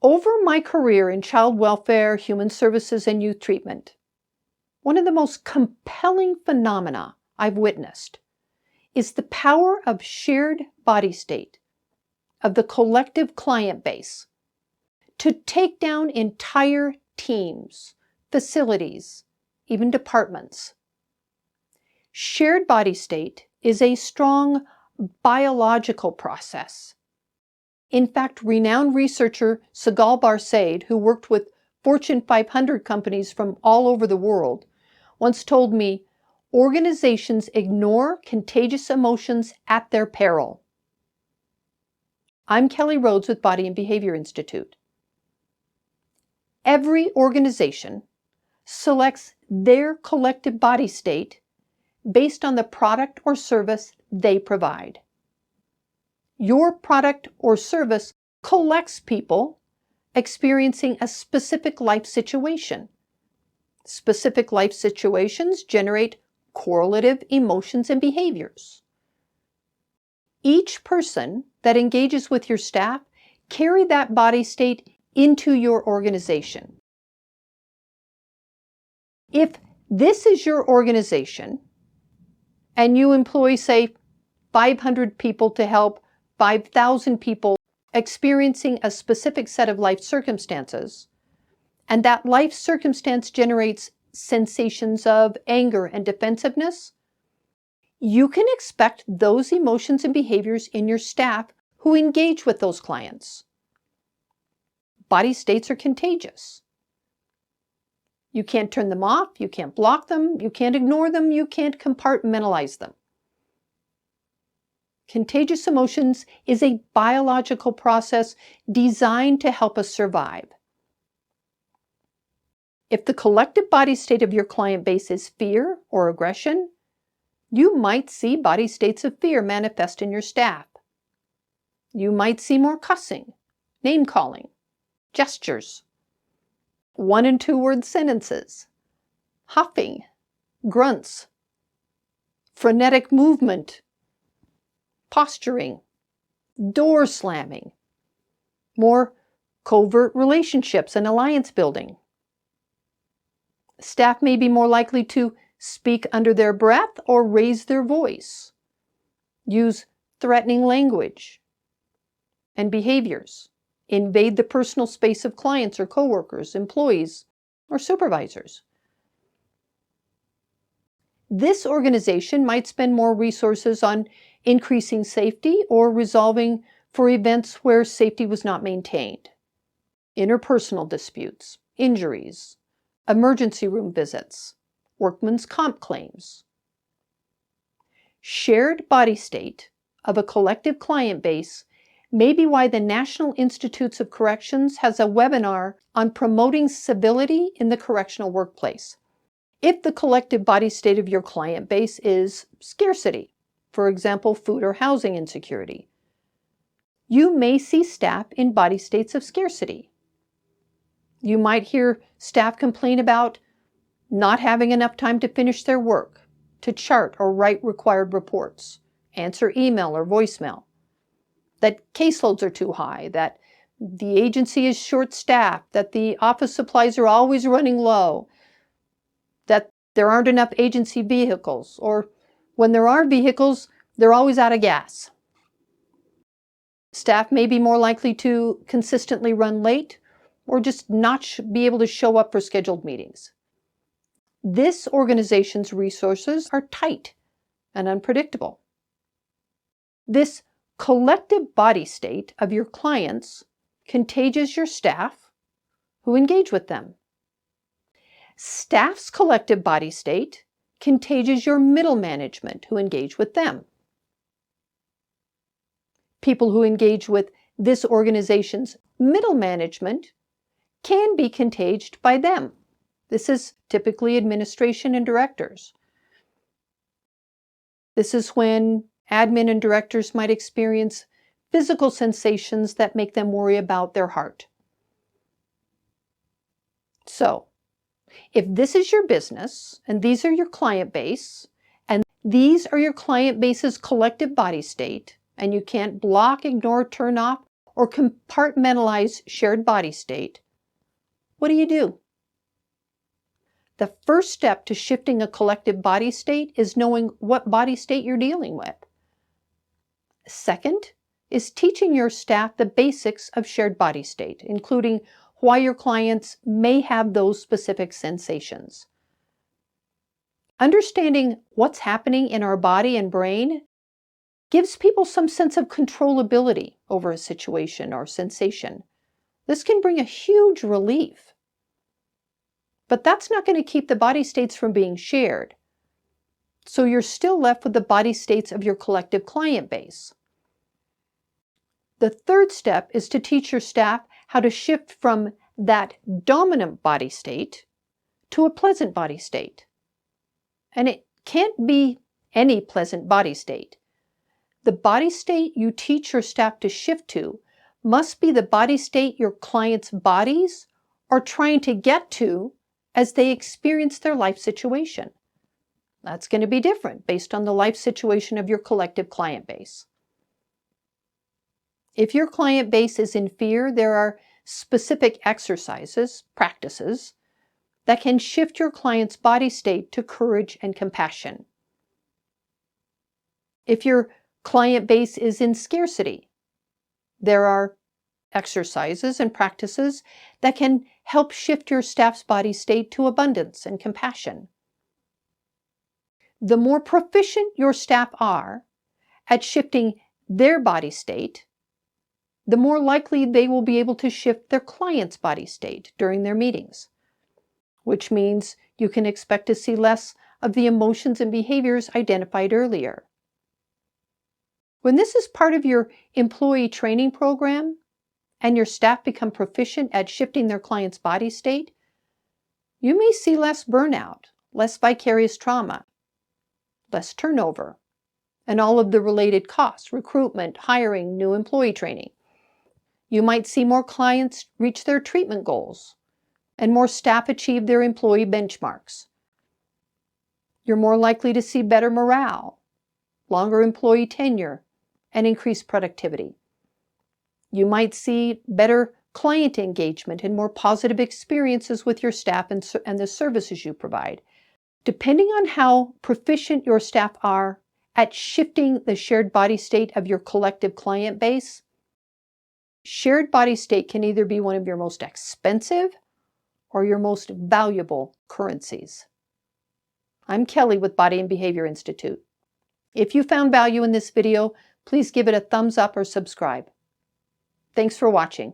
Over my career in child welfare, human services, and youth treatment, one of the most compelling phenomena I've witnessed is the power of shared body state, of the collective client base, to take down entire teams, facilities, even departments. Shared body state is a strong biological process. In fact, renowned researcher Sigal Barsade, who worked with Fortune 500 companies from all over the world, once told me, organizations ignore contagious emotions at their peril. I'm Kelly Rhodes with Body and Behavior Institute. Every organization selects their collective body state based on the product or service they provide. Your product or service collects people experiencing a specific life situation. Specific life situations generate correlative emotions and behaviors. Each person that engages with your staff carry that body state into your organization. If this is your organization and you employ, say, 500 people to help 5,000 people experiencing a specific set of life circumstances, and that life circumstance generates sensations of anger and defensiveness, you can expect those emotions and behaviors in your staff who engage with those clients. Body states are contagious. You can't turn them off, you can't block them, you can't ignore them, you can't compartmentalize them. Contagious emotions is a biological process designed to help us survive. If the collective body state of your client base is fear or aggression, you might see body states of fear manifest in your staff. You might see more cussing, name-calling, gestures, 1- and 2-word sentences, huffing, grunts, frenetic movement, posturing, door slamming, more covert relationships and alliance building. Staff may be more likely to speak under their breath or raise their voice, use threatening language and behaviors, invade the personal space of clients or coworkers, employees, or supervisors. This organization might spend more resources on increasing safety or resolving for events where safety was not maintained. Interpersonal disputes, injuries, emergency room visits, workman's comp claims. Shared body state of a collective client base may be why the National Institutes of Corrections has a webinar on promoting civility in the correctional workplace. If the collective body state of your client base is scarcity, for example, food or housing insecurity, you may see staff in body states of scarcity. You might hear staff complain about not having enough time to finish their work, to chart or write required reports, answer email or voicemail, that caseloads are too high, that the agency is short-staffed, that the office supplies are always running low, that there aren't enough agency vehicles, or when there are vehicles, they're always out of gas. Staff may be more likely to consistently run late or just not be able to show up for scheduled meetings. This organization's resources are tight and unpredictable. This collective body state of your clients contagious your staff who engage with them. Staff's collective body state contagious your middle management who engage with them. People who engage with this organization's middle management can be contagious by them. This is typically administration and directors. This is when admin and directors might experience physical sensations that make them worry about their heart. So, if this is your business, and these are your client base, and these are your client base's collective body state, and you can't block, ignore, turn off, or compartmentalize shared body state, what do? The first step to shifting a collective body state is knowing what body state you're dealing with. Second is teaching your staff the basics of shared body state, including why your clients may have those specific sensations. Understanding what's happening in our body and brain gives people some sense of controllability over a situation or sensation. This can bring a huge relief. But that's not going to keep the body states from being shared. So you're still left with the body states of your collective client base. The third step is to teach your staff how to shift from that dominant body state to a pleasant body state. And it can't be any pleasant body state. The body state you teach your staff to shift to must be the body state your clients' bodies are trying to get to as they experience their life situation. That's going to be different based on the life situation of your collective client base. If your client base is in fear, there are specific exercises, practices, that can shift your client's body state to courage and compassion. If your client base is in scarcity, there are exercises and practices that can help shift your staff's body state to abundance and compassion. The more proficient your staff are at shifting their body state, the more likely they will be able to shift their client's body state during their meetings, which means you can expect to see less of the emotions and behaviors identified earlier. When this is part of your employee training program and your staff become proficient at shifting their client's body state, you may see less burnout, less vicarious trauma, less turnover, and all of the related costs, recruitment, hiring, new employee training. You might see more clients reach their treatment goals and more staff achieve their employee benchmarks. You're more likely to see better morale, longer employee tenure, and increased productivity. You might see better client engagement and more positive experiences with your staff and the services you provide. Depending on how proficient your staff are at shifting the shared body state of your collective client base, shared body state can either be one of your most expensive or your most valuable currencies. I'm Kelly with Body and Behavior Institute. If you found value in this video, please give it a thumbs up or subscribe. Thanks for watching.